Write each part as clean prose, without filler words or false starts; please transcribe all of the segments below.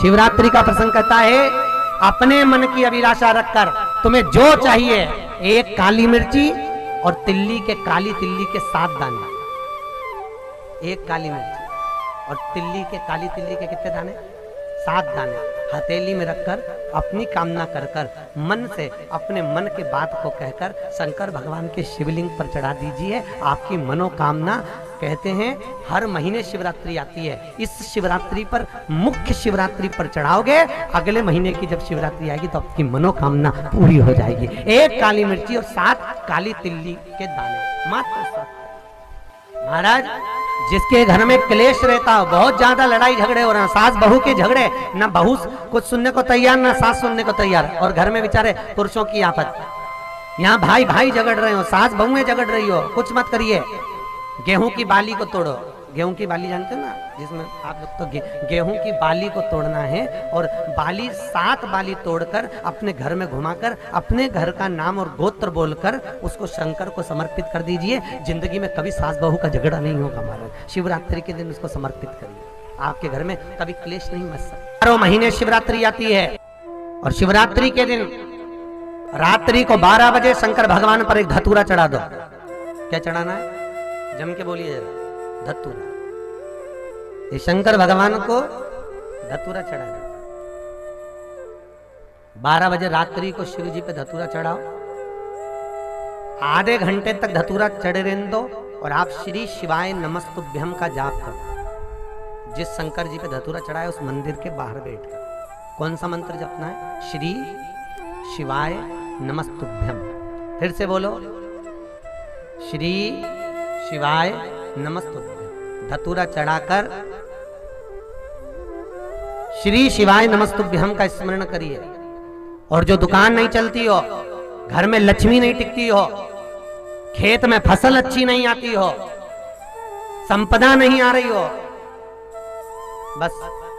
शिवरात्रि का प्रसंग कहता है, अपने मन की अभिलाषा रखकर तुम्हें जो चाहिए, एक काली मिर्ची और काली तिल्ली के 7 दाने। एक काली मिर्ची और काली तिल्ली के कितने दाने? 7 दाने हथेली में रखकर अपनी कामना कर कर मन से अपने मन के बात को कहकर शंकर भगवान के शिवलिंग पर चढ़ा दीजिए। आपकी मनोकामना, कहते हैं हर महीने शिवरात्रि आती है, इस शिवरात्रि पर, मुख्य शिवरात्रि पर चढ़ाओगे, अगले महीने की जब शिवरात्रि आएगी तो आपकी मनोकामना पूरी हो जाएगी। एक काली मिर्ची और 7 काली तिल्ली के दाने, मात्र 7। महाराज, जिसके घर में क्लेश रहता हो, बहुत ज्यादा लड़ाई झगड़े हो रहे हैं, सास बहू के झगड़े, ना बहू कुछ सुनने को तैयार ना सास सुनने को तैयार, और घर में बेचारे पुरुषों की आफत, यहाँ भाई भाई झगड़ रहे हो, सास बहुएं झगड़ रही हो, कुछ मत करिए। गेहूं की बाली को तोड़ो, गेहूं की बाली जानते हो ना, जिसमें आप लोग तो गेहूं की बाली को तोड़ना है, और बाली 7 बाली तोड़कर अपने घर में घुमाकर अपने घर का नाम और गोत्र बोलकर उसको शंकर को समर्पित कर दीजिए। जिंदगी में कभी सास बहू का झगड़ा नहीं होगा महाराज। शिवरात्रि के दिन उसको समर्पित करिए, आपके घर में कभी क्लेश नहीं मच सकता। 12 महीने शिवरात्रि आती है, और शिवरात्रि के दिन रात्रि को 12 बजे शंकर भगवान पर एक धतूरा चढ़ा दो। क्या चढ़ाना है? जम के बोलिए जरा, धतूरा। ये शंकर भगवान को धतूरा चढ़ा दो। 12 बजे रात्रि को शिव जी पे धतूरा चढ़ाओ, आधे घंटे तक धतूरा चढ़े रहने दो, और आप श्री शिवाय नमस्तुभ्यम का जाप करो। जिस शंकर जी पे धतूरा चढ़ाए उस मंदिर के बाहर बैठकर कौन सा मंत्र जपना है? श्री शिवाय नमस्तुभ्यम। फिर से बोलो, श्री शिवाय नमस्तुभ्यम। धतूरा चढ़ाकर श्री शिवाय नमस्तुभ्यम का स्मरण करिए। और जो दुकान नहीं चलती हो, घर में लक्ष्मी नहीं टिकती हो, खेत में फसल अच्छी नहीं आती हो, संपदा नहीं आ रही हो, बस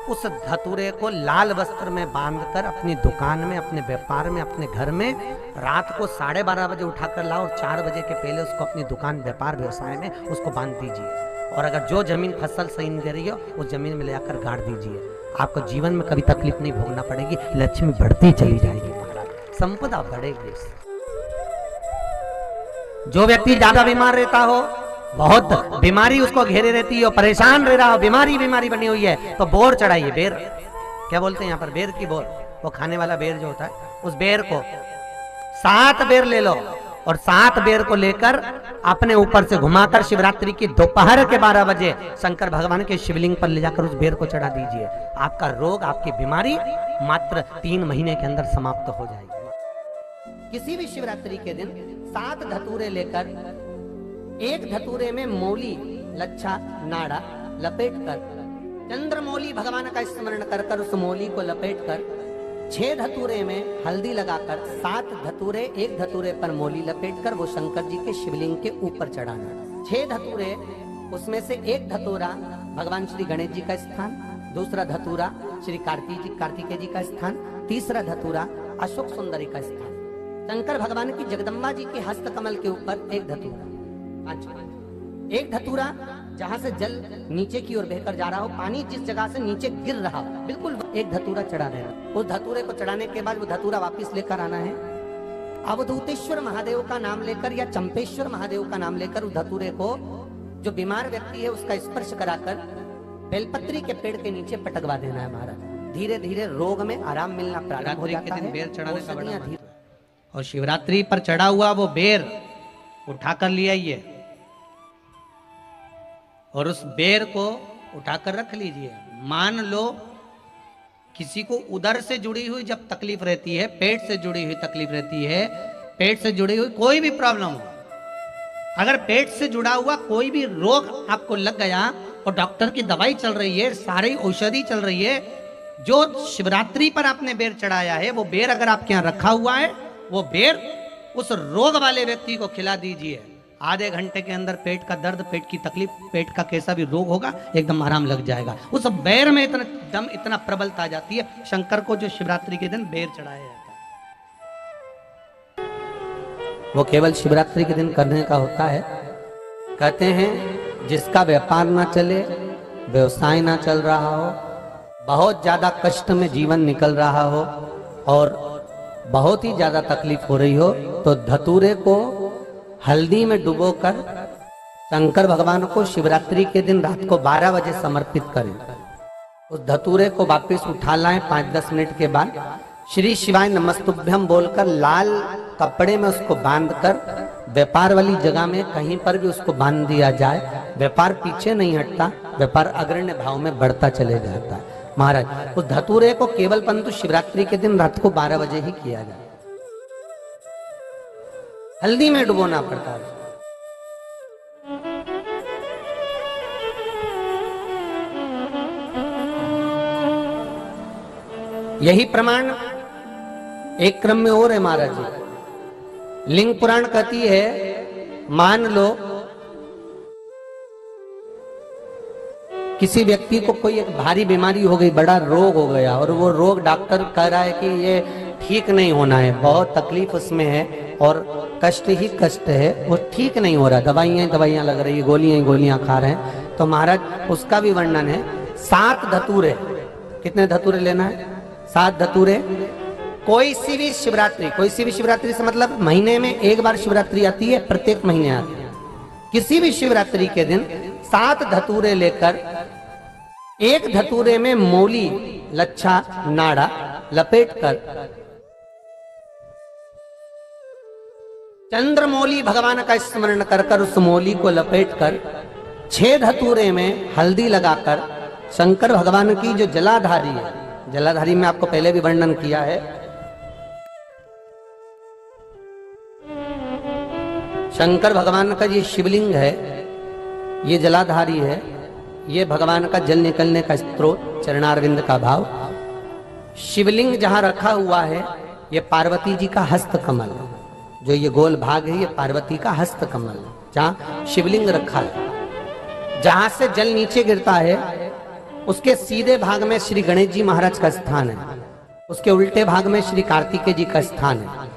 उस धतूरे को लाल वस्त्र में बांधकर अपनी दुकान में, अपने व्यापार में, अपने घर में रात को 12:30 बजे उठाकर लाओ, और 4 बजे के पहले उसको अपनी दुकान, व्यापार, व्यवसाय में उसको बांध दीजिए। और अगर जो जमीन फसल सही नहीं दे रही हो, उस जमीन में ले आकर गाड़ दीजिए। आपको जीवन में कभी तकलीफ नहीं भोगना पड़ेगी, लक्ष्मी बढ़ती चली जाएगी महाराज, संपदा बढ़ेगी। जो व्यक्ति ज्यादा बीमार रहता हो, बहुत बीमारी उसको घेरे रहती हो, परेशान रह रहा हो, बीमारी बनी हुई है, तो बोर चढ़ाइए। बेर, क्या बोलते हैं यहाँ पर? बेर की बोर, वो खाने वाला बेर जो होता है, उस बेर को 7 बेर ले लो, और 7 बेर को लेकर अपने ऊपर से घुमाकर शिवरात्रि की दोपहर के 12 बजे शंकर भगवान के शिवलिंग पर ले जाकर उस बेर को चढ़ा दीजिए। आपका रोग, आपकी बीमारी मात्र 3 महीने के अंदर समाप्त हो जाएगी। किसी भी शिवरात्रि के दिन 7 धतूरे लेकर, एक धतूरे में मौली, लच्छा, नाड़ा लपेटकर, चंद्रमौली भगवान का स्मरण कर कर उस मौली को लपेटकर 6 धतूरे में हल्दी लगाकर 7 धतूरे, एक धतूरे पर मौली लपेटकर वो शंकर जी के शिवलिंग के ऊपर चढ़ाना। 6 धतूरे, उसमें से एक धतूरा भगवान श्री गणेश जी का स्थान, दूसरा धतूरा श्री कार्तिकेय जी का स्थान, तीसरा धतूरा अशोक सुंदरी का स्थान, शंकर भगवान की जगदम्बा जी के हस्त कमल के ऊपर एक धतूरा, एक धतूरा जहां से जल नीचे की ओर बहकर जा रहा हो, पानी जिस जगह से नीचे गिर रहा हो, बिल्कुल एक धतूरा चढ़ा देना। उस धतूरे को चढ़ाने के बाद वो धतूरा वापस लेकर आना है। अवधूतेश्वर महादेव का नाम लेकर या चंपेश्वर महादेव का नाम लेकर उस धतूरे को, जो बीमार व्यक्ति है उसका स्पर्श कराकर बेलपत्री के पेड़ के नीचे पटकवा देना है महाराज। धीरे धीरे रोग में आराम मिलना प्रारंभ हो जाता है। बेर चढ़ाने का बड़ा धीरे, और शिवरात्रि पर चढ़ा हुआ वो बेर उठाकर ले आइए, और उस बेर को उठाकर रख लीजिए। मान लो किसी को उदर से जुड़ी हुई जब तकलीफ रहती है, पेट से जुड़ी हुई तकलीफ रहती है, पेट से जुड़ी हुई कोई भी प्रॉब्लम हो, अगर पेट से जुड़ा हुआ कोई भी रोग आपको लग गया और डॉक्टर की दवाई चल रही है, सारी औषधि चल रही है, जो शिवरात्रि पर आपने बेर चढ़ाया है, वो बेर अगर आपके यहाँ रखा हुआ है, वो बेर उस रोग वाले व्यक्ति को खिला दीजिए। आधे घंटे के अंदर पेट का दर्द, पेट की तकलीफ, पेट का कैसा भी रोग होगा, एकदम आराम लग जाएगा। उस बेर में इतना दम, इतना प्रबलता आ जाती है शंकर को, जो शिवरात्रि के दिन बेर चढ़ाया जाता है। वो केवल शिवरात्रि के दिन करने का होता है। कहते हैं जिसका व्यापार ना चले, व्यवसाय ना चल रहा हो, बहुत ज्यादा कष्ट में जीवन निकल रहा हो और बहुत ही ज्यादा तकलीफ हो रही हो, तो धतूरे को हल्दी में डुबोकर शंकर भगवान को शिवरात्रि के दिन रात को 12 बजे समर्पित करें। उस धतूरे को वापस उठा लाएं 5-10 मिनट के बाद, श्री शिवाय नमस्तुभ्यम बोलकर लाल कपड़े में उसको बांधकर व्यापार वाली जगह में कहीं पर भी उसको बांध दिया जाए। व्यापार पीछे नहीं हटता, व्यापार अग्रण्य भाव में बढ़ता चले जाता है। महाराज उस धतूरे को केवल परंतु शिवरात्रि के दिन रात को 12 बजे ही किया जाए, हल्दी में डुबोना पड़ता है। यही प्रमाण एक क्रम में और है महाराज जी। लिंग पुराण कहती है, मान लो किसी व्यक्ति को कोई एक भारी बीमारी हो गई, बड़ा रोग हो गया, और वो रोग डॉक्टर कह रहा है कि ये ठीक नहीं होना है, बहुत तकलीफ उसमें है और कष्ट ही कष्ट है, वो ठीक नहीं हो रहा, दवाइयां लग रही है, गोलियां खा रहे हैं। तो महाराज उसका भी वर्णन है। 7 धतूरे, कितने धतूरे लेना है? 7 धतूरे। कोई सी भी शिवरात्रि से मतलब महीने में एक बार शिवरात्रि आती है, प्रत्येक महीने आती है। किसी भी शिवरात्रि के दिन 7 धतूरे लेकर, एक धतूरे में मोली लच्छा नाड़ा लपेटकर चंद्रमौली भगवान का स्मरण कर उस मोली को लपेटकर 6 धतूरे में हल्दी लगाकर शंकर भगवान की जो जलाधारी है, जलाधारी में आपको पहले भी वर्णन किया है, शंकर भगवान का ये शिवलिंग है, ये जलाधारी है, ये भगवान का जल निकलने का स्त्रोत, चरणारविंद का भाव। शिवलिंग जहां रखा हुआ है ये पार्वती जी का हस्त कमल, जो ये गोल भाग है ये पार्वती का हस्त कमल, जहां शिवलिंग रखा है। जहां से जल नीचे गिरता है उसके सीधे भाग में श्री गणेश जी महाराज का स्थान है, उसके उल्टे भाग में श्री कार्तिकेय जी का स्थान है।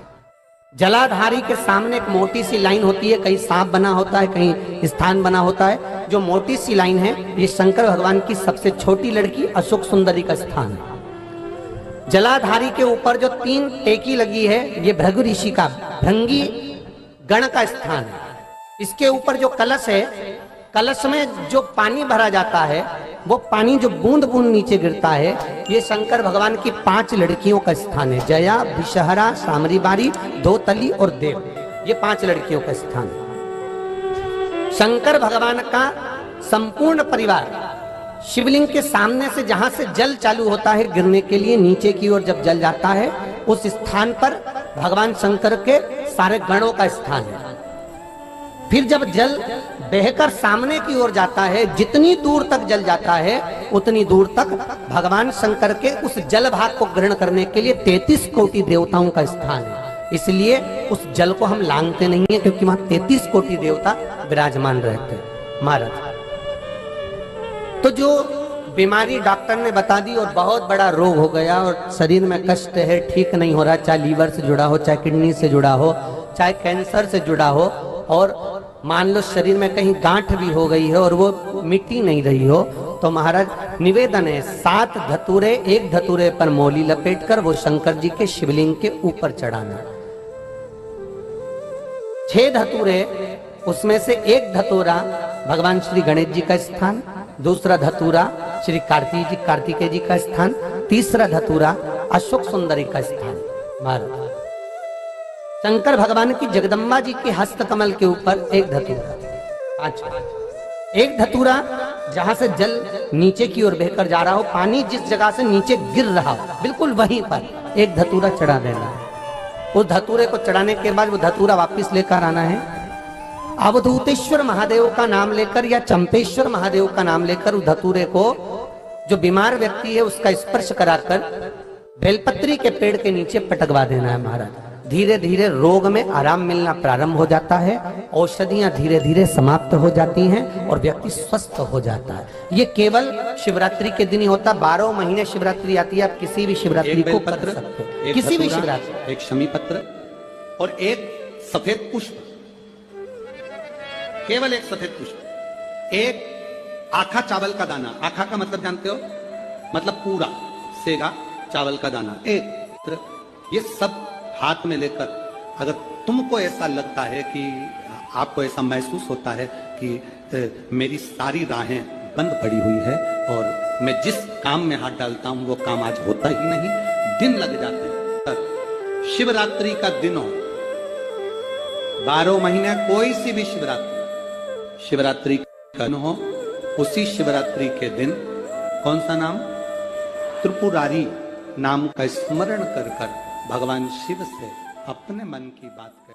जलाधारी के सामने एक मोटी सी लाइन होती है, कहीं सांप बना होता है, कहीं स्थान बना होता है। जो मोटी सी लाइन है ये शंकर भगवान की सबसे छोटी लड़की अशोक सुंदरी का स्थान है। जलाधारी के ऊपर जो 3 टेकी लगी है ये भृगु ऋषि का भृंगी गण का स्थान है। इसके ऊपर जो कलश है, कलश में जो पानी भरा जाता है वो पानी जो बूंद बूंद नीचे गिरता है ये शंकर भगवान की 5 लड़कियों का स्थान है। जया, विषहरा, सामरीबारी, धोतली और देव, ये 5 लड़कियों का स्थान है। शंकर भगवान का संपूर्ण परिवार शिवलिंग के सामने से जहां से जल चालू होता है गिरने के लिए नीचे की ओर जब जल जाता है उस स्थान पर भगवान शंकर के सारे गणों का स्थान है। फिर जब जल बहकर सामने की ओर जाता है, जितनी दूर तक जल जाता है उतनी दूर तक भगवान शंकर के उस जल भाग को ग्रहण करने के लिए 33 कोटि देवताओं का स्थान है। इसलिए उस जल को हम लांघते नहीं है, क्योंकि वहां 33 कोटि देवता विराजमान रहते हैं। महाराज तो जो बीमारी डॉक्टर ने बता दी और बहुत बड़ा रोग हो गया और शरीर में कष्ट है, ठीक नहीं हो रहा, चाहे लीवर से जुड़ा हो, चाहे किडनी से जुड़ा हो, चाहे कैंसर से जुड़ा हो, और मान लो शरीर में कहीं गांठ भी हो गई है और वो मिट्टी नहीं रही हो, तो महाराज निवेदन है 7 धतूरे, एक धतूरे पर मोली लपेटकर वो शंकर जी के शिवलिंग के ऊपर चढ़ाना। 6 धतूरे, उसमें से एक धतूरा भगवान श्री गणेश जी का स्थान, दूसरा धतूरा श्री कार्तिकेय जी का स्थान, तीसरा धतूरा अशोक सुंदरी का स्थान। महाराज शंकर भगवान की जगदम्बा जी के हस्त कमल के ऊपर एक धतूरा, एक धतूरा जहां से जल नीचे की ओर बहकर जा रहा हो, पानी जिस जगह से नीचे गिर रहा हो बिल्कुल वहीं पर एक धतूरा चढ़ा देना है। उस धतूरे को चढ़ाने के बाद वो धतूरा वापस लेकर आना है। अवधूतेश्वर महादेव का नाम लेकर या चंपेश्वर महादेव का नाम लेकर उस धतूरे को जो बीमार व्यक्ति है उसका स्पर्श कराकर बेलपत्री के पेड़ के नीचे पटकवा देना है। महाराज धीरे धीरे रोग में आराम मिलना प्रारंभ हो जाता है, औषधियां धीरे धीरे समाप्त हो जाती हैं और व्यक्ति स्वस्थ हो जाता है। ये केवल शिवरात्रि के दिन ही होता, 12 महीने शिवरात्रि आती है, आप किसी भी शिवरात्रि को कर सकते हो, किसी भी शिवरात्रि। एक शमी पत्र और एक सफेद पुष्प, केवल एक सफेद पुष्प, एक आखा चावल का दाना। आखा का मतलब जानते हो? मतलब पूरा सेगा चावल का दाना एक, ये सब हाथ में लेकर अगर तुमको ऐसा लगता है कि आपको ऐसा महसूस होता है कि मेरी सारी राहें बंद पड़ी हुई है और मैं जिस काम में हाथ डालता हूं वो काम आज होता ही नहीं, दिन लग जाते हैं। शिवरात्रि का दिन हो, 12 महीने कोई सी भी शिवरात्रि का दिन हो, उसी शिवरात्रि के दिन कौन सा नाम, त्रिपुरारी नाम का स्मरण कर कर भगवान शिव से अपने मन की बात कर